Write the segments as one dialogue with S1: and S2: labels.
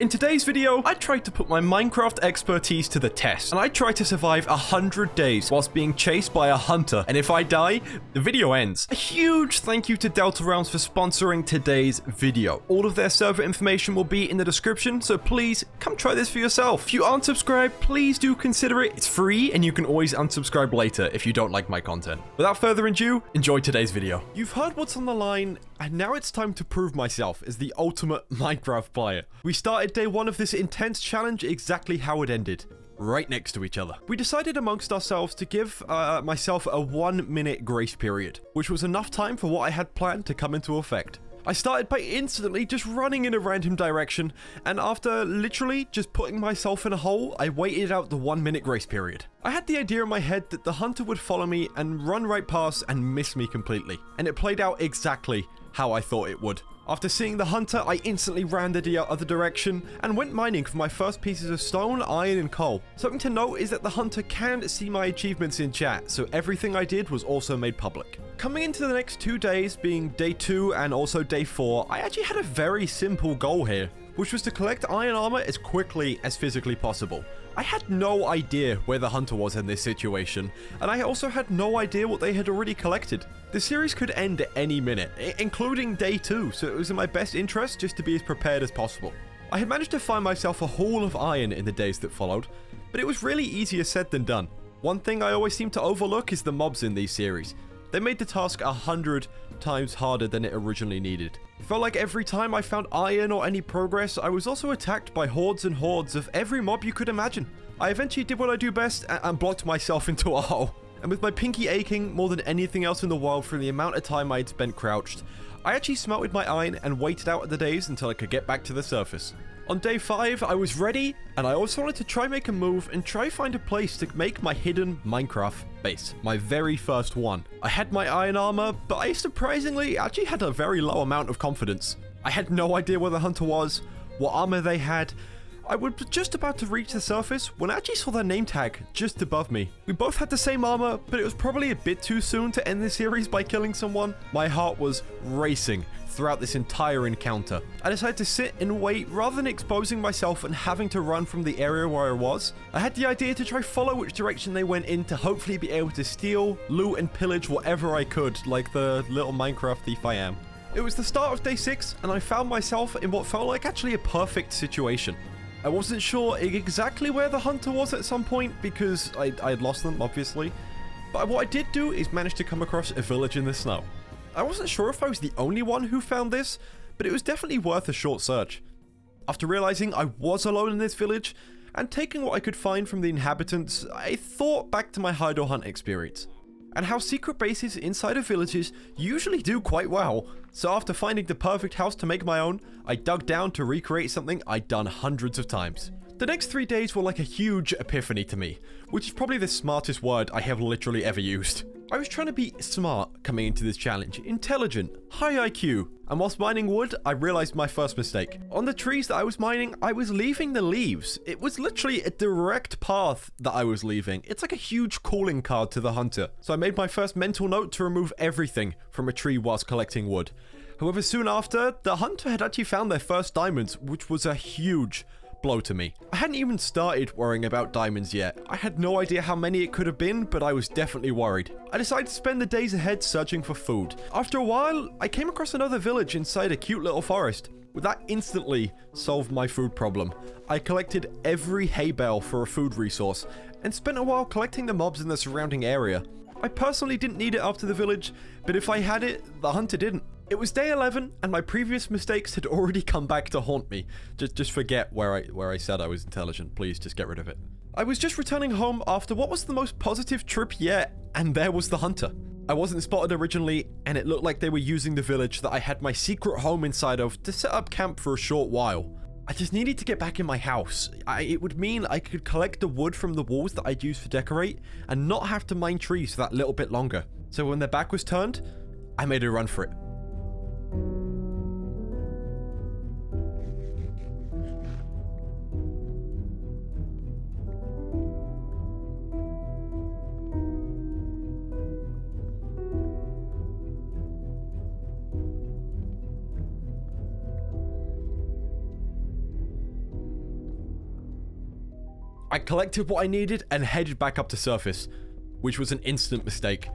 S1: In today's video, I tried to put my Minecraft expertise to the test, and I tried to survive 100 days whilst being chased by a hunter, and if I die, the video ends. A huge thank you to Delta Realms for sponsoring today's video. All of their server information will be in the description, so please come try this for yourself. If you aren't subscribed, please do consider it. It's free, and you can always unsubscribe later if you don't like my content. Without further ado, enjoy today's video. You've heard what's on the line, and now it's time to prove myself as the ultimate Minecraft player. We started day one of this intense challenge exactly how it ended. Right next to each other. We decided amongst ourselves to give myself a 1 minute grace period, which was enough time for what I had planned to come into effect. I started by instantly just running in a random direction, and after literally just putting myself in a hole, I waited out the 1 minute grace period. I had the idea in my head that the hunter would follow me and run right past and miss me completely, and it played out exactly how I thought it would. After seeing the hunter, I instantly ran the other direction and went mining for my first pieces of stone, iron, and coal. Something to note is that the hunter can see my achievements in chat, so everything I did was also made public. Coming into the next 2 days, being day 2 and also day 4, I actually had a very simple goal here, which was to collect iron armor as quickly as physically possible. I had no idea where the hunter was in this situation, and I also had no idea what they had already collected. The series could end at any minute, including day 2, so it was in my best interest just to be as prepared as possible. I had managed to find myself a haul of iron in the days that followed, but it was really easier said than done. One thing I always seem to overlook is the mobs in these series. They made the task 100 times harder than it originally needed. It felt like every time I found iron or any progress, I was also attacked by hordes and hordes of every mob you could imagine. I eventually did what I do best and blocked myself into a hole. And with my pinky aching more than anything else in the world from the amount of time I had spent crouched, I actually smelted my iron and waited out the days until I could get back to the surface. On day 5, I was ready, and I also wanted to try make a move and try find a place to make my hidden Minecraft base. My very first one. I had my iron armor, but I surprisingly actually had a very low amount of confidence. I had no idea where the hunter was, what armor they had. I was just about to reach the surface when I actually saw their name tag just above me. We both had the same armor, but it was probably a bit too soon to end the series by killing someone. My heart was racing throughout this entire encounter. I decided to sit and wait rather than exposing myself and having to run from the area where I was. I had the idea to try follow which direction they went in to hopefully be able to steal, loot, and pillage whatever I could, like the little Minecraft thief I am. It was the start of day 6, and I found myself in what felt like actually a perfect situation. I wasn't sure exactly where the hunter was at some point because I had lost them, obviously. But what I did do is manage to come across a village in the snow. I wasn't sure if I was the only one who found this, but it was definitely worth a short search. After realizing I was alone in this village, and taking what I could find from the inhabitants, I thought back to my hide or hunt experience, and how secret bases inside of villages usually do quite well. So after finding the perfect house to make my own, I dug down to recreate something I'd done hundreds of times. The next 3 days were like a huge epiphany to me, which is probably the smartest word I have literally ever used. I was trying to be smart coming into this challenge, intelligent, high IQ, and whilst mining wood, I realized my first mistake. On the trees that I was mining, I was leaving the leaves. It was literally a direct path that I was leaving. It's like a huge calling card to the hunter. So I made my first mental note to remove everything from a tree whilst collecting wood. However, soon after, the hunter had actually found their first diamonds, which was a huge blow to me. I hadn't even started worrying about diamonds yet. I had no idea how many it could have been, but I was definitely worried. I decided to spend the days ahead searching for food. After a while, I came across another village inside a cute little forest. Well, that instantly solved my food problem. I collected every hay bale for a food resource and spent a while collecting the mobs in the surrounding area. I personally didn't need it after the village, but if I had it, the hunter didn't. It was day 11, and my previous mistakes had already come back to haunt me. Just forget where I said I was intelligent. Please, just get rid of it. I was just returning home after what was the most positive trip yet, and there was the hunter. I wasn't spotted originally, and it looked like they were using the village that I had my secret home inside of to set up camp for a short while. I just needed to get back in my house. It would mean I could collect the wood from the walls that I'd use for decorate, and not have to mine trees for that little bit longer. So when their back was turned, I made a run for it. I collected what I needed and headed back up to surface, which was an instant mistake.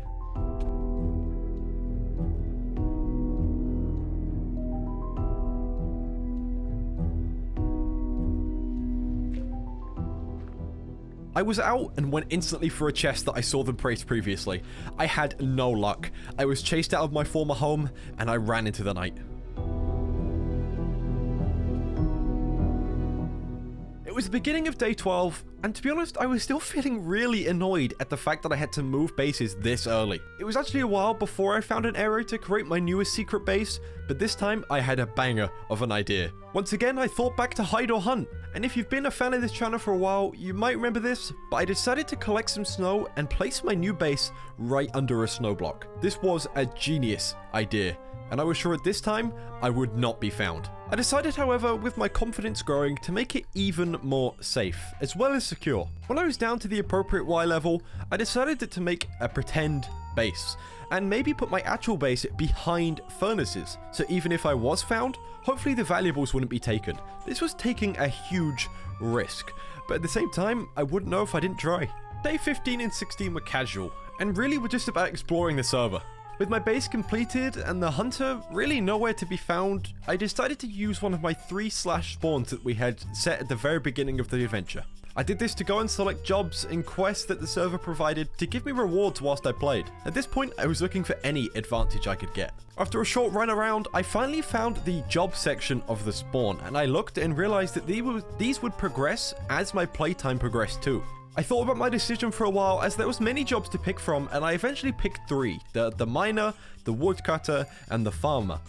S1: I was out and went instantly for a chest that I saw them place previously. I had no luck. I was chased out of my former home and I ran into the night. It was the beginning of day 12, and to be honest, I was still feeling really annoyed at the fact that I had to move bases this early. It was actually a while before I found an area to create my newest secret base, but this time I had a banger of an idea. Once again, I thought back to hide or hunt, and if you've been a fan of this channel for a while, you might remember this, but I decided to collect some snow and place my new base right under a snow block. This was a genius idea, and I was sure at this time I would not be found. I decided, however, with my confidence growing, to make it even more safe, as well as secure. When I was down to the appropriate Y level, I decided to make a pretend base, and maybe put my actual base behind furnaces, so even if I was found, hopefully the valuables wouldn't be taken. This was taking a huge risk, but at the same time, I wouldn't know if I didn't try. Day 15 and 16 were casual, and really were just about exploring the server. With my base completed and the hunter really nowhere to be found, I decided to use one of my 3 spawns that we had set at the very beginning of the adventure. I did this to go and select jobs and quests that the server provided to give me rewards whilst I played. At this point, I was looking for any advantage I could get. After a short run around, I finally found the job section of the spawn, and I looked and realized that these would progress as my playtime progressed too. I thought about my decision for a while, as there was many jobs to pick from, and I eventually picked 3, the miner, the woodcutter, and the farmer.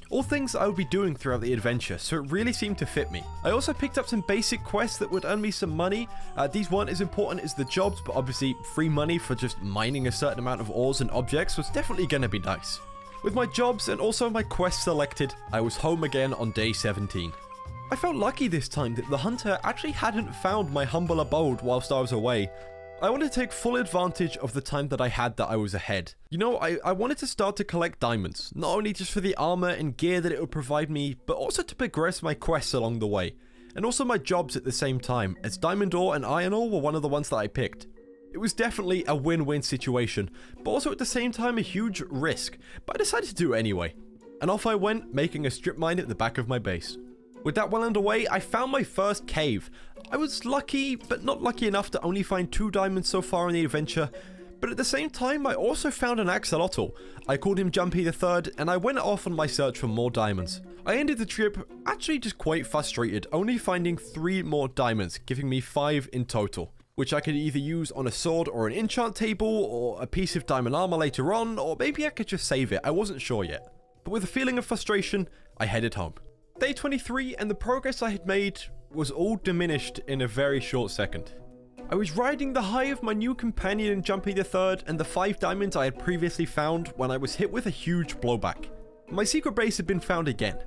S1: All things I would be doing throughout the adventure, so it really seemed to fit me. I also picked up some basic quests that would earn me some money. These weren't as important as the jobs, but obviously free money for just mining a certain amount of ores and objects was definitely going to be nice. With my jobs and also my quests selected, I was home again on day 17. I felt lucky this time that the hunter actually hadn't found my humble abode whilst I was away. I wanted to take full advantage of the time that I had that I was ahead. You know, I wanted to start to collect diamonds, not only just for the armor and gear that it would provide me, but also to progress my quests along the way, and also my jobs at the same time, as diamond ore and iron ore were one of the ones that I picked. It was definitely a win-win situation, but also at the same time a huge risk, but I decided to do it anyway. And off I went, making a strip mine at the back of my base. With that well underway, I found my first cave. I was lucky, but not lucky enough to only find 2 diamonds so far in the adventure, but at the same time, I also found an axolotl. I called him Jumpy the Third, and I went off on my search for more diamonds. I ended the trip actually just quite frustrated, only finding 3 more diamonds, giving me 5 in total, which I could either use on a sword or an enchant table, or a piece of diamond armor later on, or maybe I could just save it, I wasn't sure yet. But with a feeling of frustration, I headed home. Day 23, and the progress I had made was all diminished in a very short second. I was riding the high of my new companion Jumpy the Third and the 5 diamonds I had previously found when I was hit with a huge blowback. My secret base had been found again,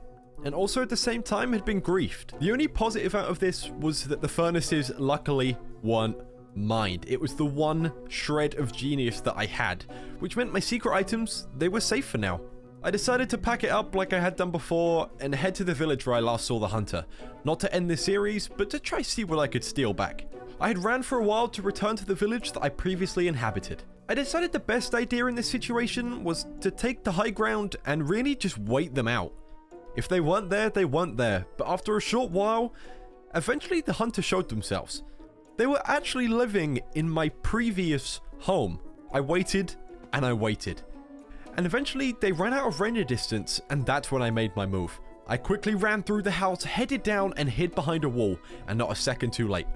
S1: and also at the same time had been griefed. The only positive out of this was that the furnaces luckily weren't mined. It was the one shred of genius that I had, which meant my secret items, they were safe for now. I decided to pack it up like I had done before and head to the village where I last saw the hunter. Not to end the series, but to try see what I could steal back. I had ran for a while to return to the village that I previously inhabited. I decided the best idea in this situation was to take the high ground and really just wait them out. If they weren't there, they weren't there, but after a short while, eventually the hunter showed themselves. They were actually living in my previous home. I waited and I waited. And eventually, they ran out of render distance, and that's when I made my move. I quickly ran through the house, headed down, and hid behind a wall, and not a second too late.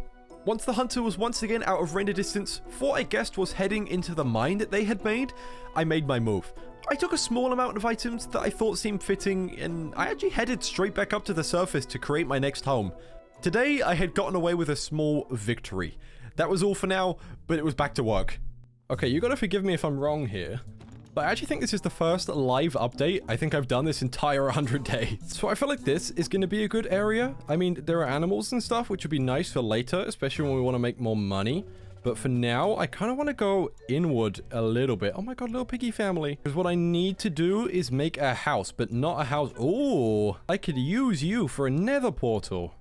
S1: Once the hunter was once again out of render distance, what I guessed was heading into the mine that they had made, I made my move. I took a small amount of items that I thought seemed fitting, and I actually headed straight back up to the surface to create my next home. Today, I had gotten away with a small victory. That was all for now, but it was back to work. Okay, you gotta forgive me if I'm wrong here, but I actually think this is the first live update I think I've done this entire 100 days. So I feel like this is going to be a good area. I mean, there are animals and stuff, which would be nice for later, especially when we want to make more money. But for now, I kind of want to go inward a little bit. Oh my god, little piggy family. Because what I need to do is make a house, but not a house. Oh, I could use you for a nether portal.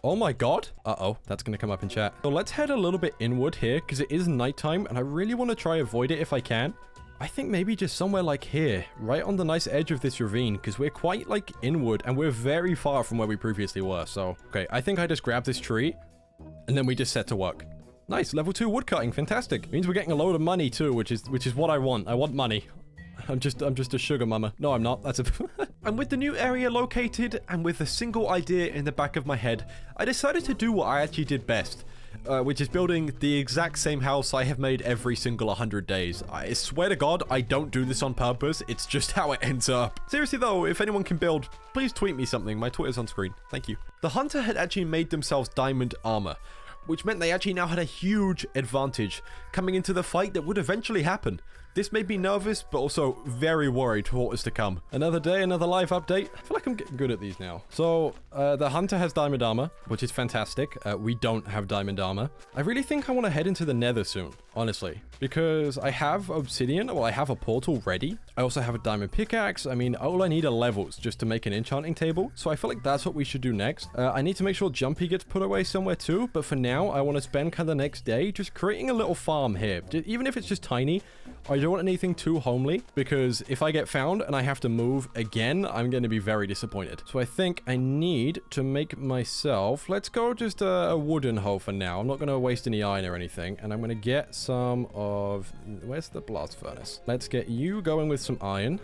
S1: Oh my god. Uh-oh, that's gonna come up in chat. So let's head a little bit inward here, because it is nighttime, and I really want to try avoid it if I can. I think maybe just somewhere like here, right on the nice edge of this ravine, because we're quite like inward, and we're very far from where we previously were. So, okay, I think I just grabbed this tree, and then we just set to work. Nice, level 2 woodcutting, fantastic. Means we're getting a load of money too, which is what I want. I want money. I'm just a sugar mama. No, I'm not. That's a... And with the new area located, and with a single idea in the back of my head, I decided to do what I actually did best. Which is building the exact same house I have made every single 100 days. I swear to God, I don't do this on purpose. It's just how it ends up. Seriously though, if anyone can build, please tweet me something. My Twitter's on screen. Thank you. The hunter had actually made themselves diamond armor, which meant they actually now had a huge advantage coming into the fight that would eventually happen. This made me nervous, but also very worried for what was to come. Another day, another live update. I feel like I'm getting good at these now. So, the hunter has diamond armor, which is fantastic. We don't have diamond armor. I really think I want to head into the Nether soon, honestly, because I have obsidian. Well, I have a portal ready. I also have a diamond pickaxe. I mean, all I need are levels just to make an enchanting table. So I feel like that's what we should do next. I need to make sure Jumpy gets put away somewhere too. But for now, I want to spend kind of the next day just creating a little farm here. Even if it's just tiny, I don't want anything too homely, because if I get found and I have to move again, I'm going to be very disappointed. So I think I need to make myself, let's go just a wooden hoe for now. I'm not going to waste any iron or anything. And I'm going to get some of, where's the blast furnace? Let's get you going with some iron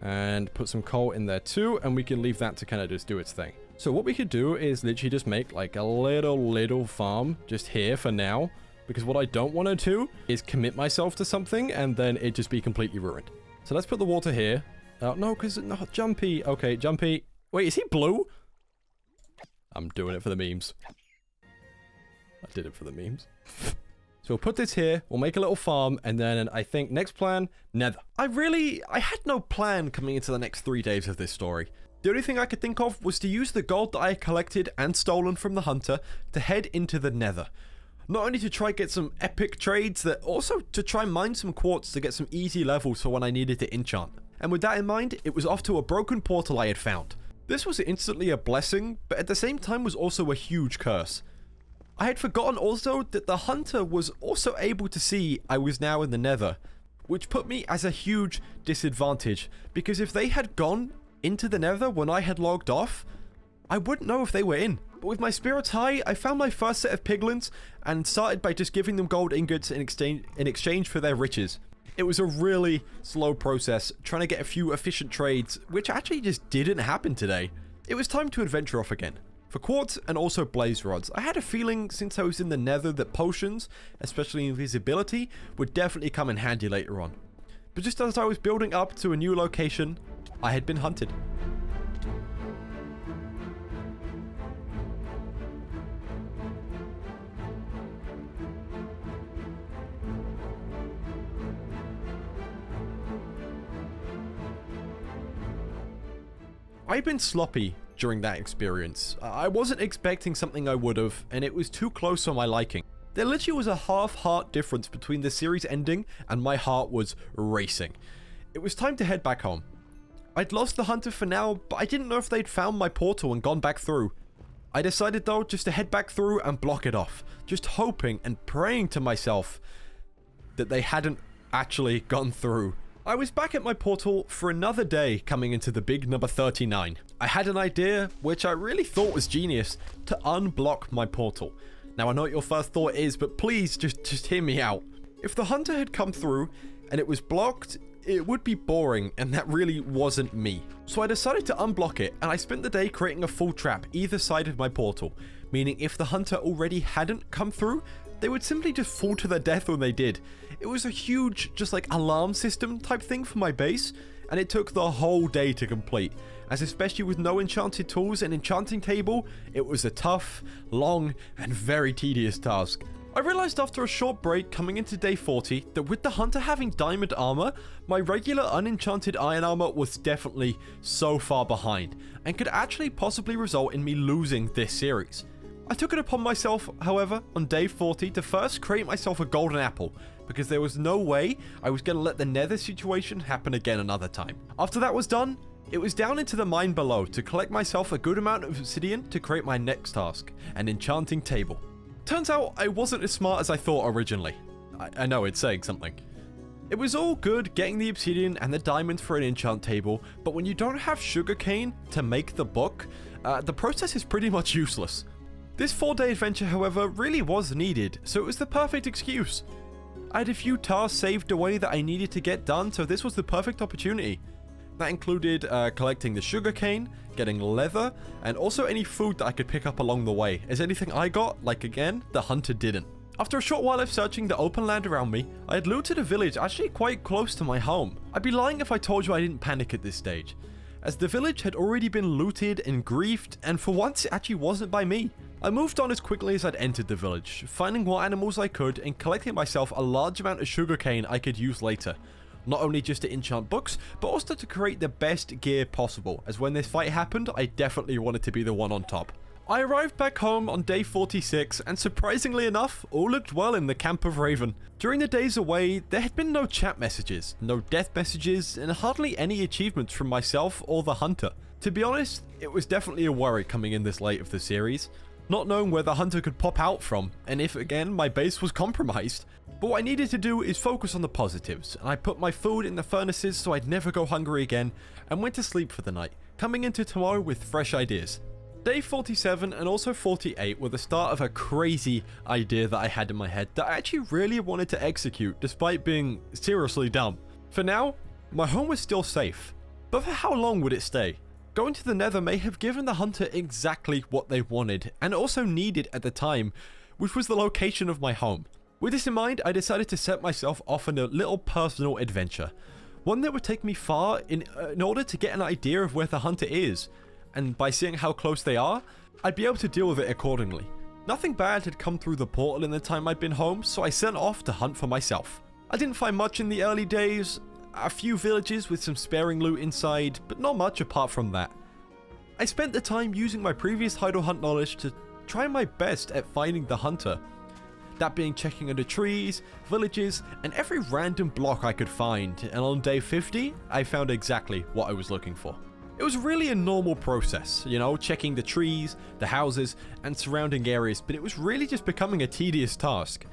S1: and put some coal in there too. And we can leave that to kind of just do its thing. So what we could do is literally just make like a little farm just here for now. Because what I don't want to do is commit myself to something and then it just be completely ruined. So let's put the water here. No, because not Jumpy. Okay, Jumpy. Wait, is he blue? I'm doing it for the memes. I did it for the memes. So we'll put this here. We'll make a little farm. And then I think next plan, Nether. I had no plan coming into the next 3 days of this story. The only thing I could think of was to use the gold that I collected and stolen from the hunter to head into the Nether. Not only to try get some epic trades, that also to try mine some quartz to get some easy levels for when I needed to enchant. And with that in mind, it was off to a broken portal I had found. This was instantly a blessing, but at the same time was also a huge curse. I had forgotten also that the hunter was also able to see I was now in the Nether, which put me as a huge disadvantage, because if they had gone into the Nether when I had logged off, I wouldn't know if they were in. But with my spirits high, I found my first set of piglins and started by just giving them gold ingots in exchange for their riches. It was a really slow process, trying to get a few efficient trades, which actually just didn't happen today. It was time to adventure off again. For quartz and also blaze rods, I had a feeling since I was in the Nether that potions, especially invisibility, would definitely come in handy later on. But just as I was building up to a new location, I had been hunted. I've been sloppy during that experience. I wasn't expecting something I would have, and it was too close for my liking. There literally was a half-heart difference between the series ending and my heart was racing. It was time to head back home. I'd lost the hunter for now, but I didn't know if they'd found my portal and gone back through. I decided though just to head back through and block it off, just hoping and praying to myself that they hadn't actually gone through. I was back at my portal for another day coming into the big number 39. I had an idea, which I really thought was genius, to unblock my portal. Now I know what your first thought is, but please just hear me out. If the hunter had come through and it was blocked, it would be boring, and that really wasn't me. So I decided to unblock it, and I spent the day creating a full trap either side of my portal, meaning if the hunter already hadn't come through, they would simply just fall to their death when they did. It was a huge, just like alarm system type thing for my base, and it took the whole day to complete, as especially with no enchanted tools and enchanting table, it was a tough, long, and very tedious task. I realized after a short break coming into day 40 that with the hunter having diamond armor, my regular unenchanted iron armor was definitely so far behind, and could actually possibly result in me losing this series. I took it upon myself, however, on day 40 to first create myself a golden apple, because there was no way I was going to let the Nether situation happen again another time. After that was done, It was down into the mine below to collect myself a good amount of obsidian to create my next task, an enchanting table. Turns out I wasn't as smart as I thought originally. I know it's saying something. It was all good getting the obsidian and the diamond for an enchant table, but when you don't have sugarcane to make the book, the process is pretty much useless. This 4-day adventure, however, really was needed, so it was the perfect excuse. I had a few tasks saved away that I needed to get done, so this was the perfect opportunity. That included collecting the sugarcane, getting leather, and also any food that I could pick up along the way, as anything I got, like again, the hunter didn't. After a short while of searching the open land around me, I had looted a village actually quite close to my home. I'd be lying if I told you I didn't panic at this stage, as the village had already been looted and griefed, and for once it actually wasn't by me. I moved on as quickly as I'd entered the village, finding what animals I could and collecting myself a large amount of sugarcane I could use later. Not only just to enchant books, but also to create the best gear possible, as when this fight happened, I definitely wanted to be the one on top. I arrived back home on day 46, and surprisingly enough, all looked well in the camp of Raven. During the days away, there had been no chat messages, no death messages, and hardly any achievements from myself or the hunter. To be honest, it was definitely a worry coming in this late of the series, not knowing where the hunter could pop out from, and if again my base was compromised. But what I needed to do is focus on the positives, and I put my food in the furnaces so I'd never go hungry again, and went to sleep for the night, coming into tomorrow with fresh ideas. Day 47 and also 48 were the start of a crazy idea that I had in my head that I actually really wanted to execute despite being seriously dumb. For now, my home was still safe, but for how long would it stay? Going to the Nether may have given the hunter exactly what they wanted and also needed at the time, which was the location of my home. With this in mind, I decided to set myself off on a little personal adventure, one that would take me far in order to get an idea of where the hunter is. And by seeing how close they are, I'd be able to deal with it accordingly. Nothing bad had come through the portal in the time I'd been home, so I set off to hunt for myself. I didn't find much in the early days, a few villages with some sparing loot inside, but not much apart from that. I spent the time using my previous hide or hunt knowledge to try my best at finding the hunter. That being checking under trees, villages, and every random block I could find, and on day 50, I found exactly what I was looking for. It was really a normal process, you know, checking the trees, the houses, and surrounding areas, but it was really just becoming a tedious task.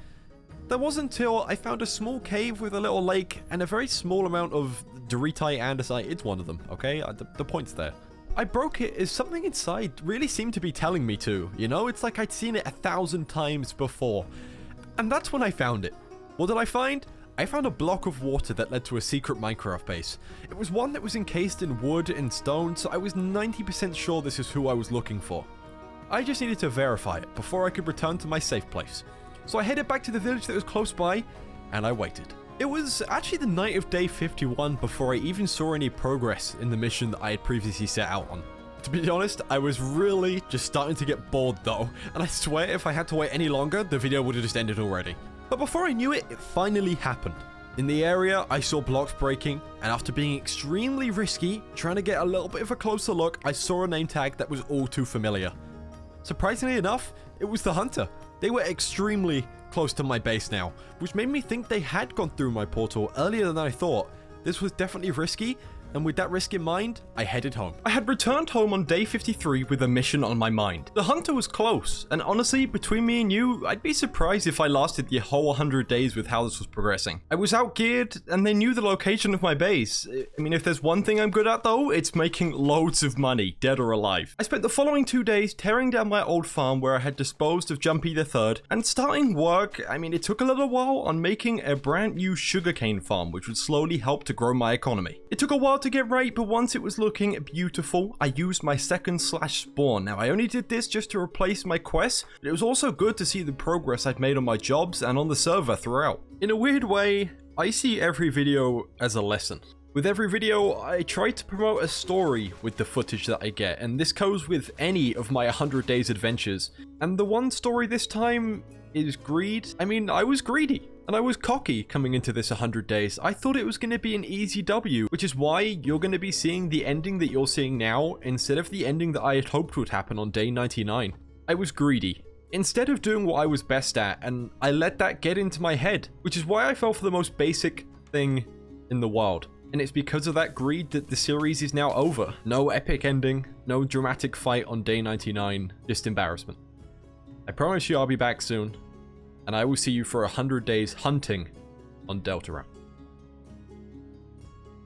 S1: That wasn't until I found a small cave with a little lake and a very small amount of Dorite andesite. It's one of them, okay? The point's there. I broke it as something inside really seemed to be telling me to, you know? It's like I'd seen it 1,000 times before. And that's when I found it. What did I find? I found a block of water that led to a secret Minecraft base. It was one that was encased in wood and stone, so I was 90% sure this is who I was looking for. I just needed to verify it before I could return to my safe place. So I headed back to the village that was close by, and I waited. It was actually the night of day 51 before I even saw any progress in the mission that I had previously set out on. To be honest, I was really just starting to get bored though, and I swear if I had to wait any longer, the video would have just ended already. But before I knew it, it finally happened. In the area, I saw blocks breaking, and after being extremely risky, trying to get a little bit of a closer look, I saw a name tag that was all too familiar. Surprisingly enough, it was the hunter. They were extremely close to my base now, which made me think they had gone through my portal earlier than I thought. This was definitely risky, and with that risk in mind, I headed home. I had returned home on day 53 with a mission on my mind. The hunter was close, and honestly, between me and you, I'd be surprised if I lasted the whole 100 days with how this was progressing. I was outgeared, and they knew the location of my base. I mean, if there's one thing I'm good at though, it's making loads of money, dead or alive. I spent the following 2 days tearing down my old farm where I had disposed of Jumpy the Third, and starting work. I mean, it took a little while on making a brand new sugarcane farm, which would slowly help to grow my economy. It took a while to get right, but once it was looking beautiful, I used my second /spawn. Now, I only did this just to replace my quests, but it was also good to see the progress I'd made on my jobs and on the server throughout. In a weird way, I see every video as a lesson. With every video, I try to promote a story with the footage that I get, and this goes with any of my 100 days adventures. And the one story this time is greed. I mean, I was greedy. And I was cocky coming into this 100 days. I thought it was going to be an easy W, which is why you're going to be seeing the ending that you're seeing now instead of the ending that I had hoped would happen on day 99. I was greedy. Instead of doing what I was best at, and I let that get into my head, which is why I fell for the most basic thing in the world. And it's because of that greed that the series is now over. No epic ending, no dramatic fight on day 99, just embarrassment. I promise you I'll be back soon, and I will see you for 100 days hunting on Deltarune.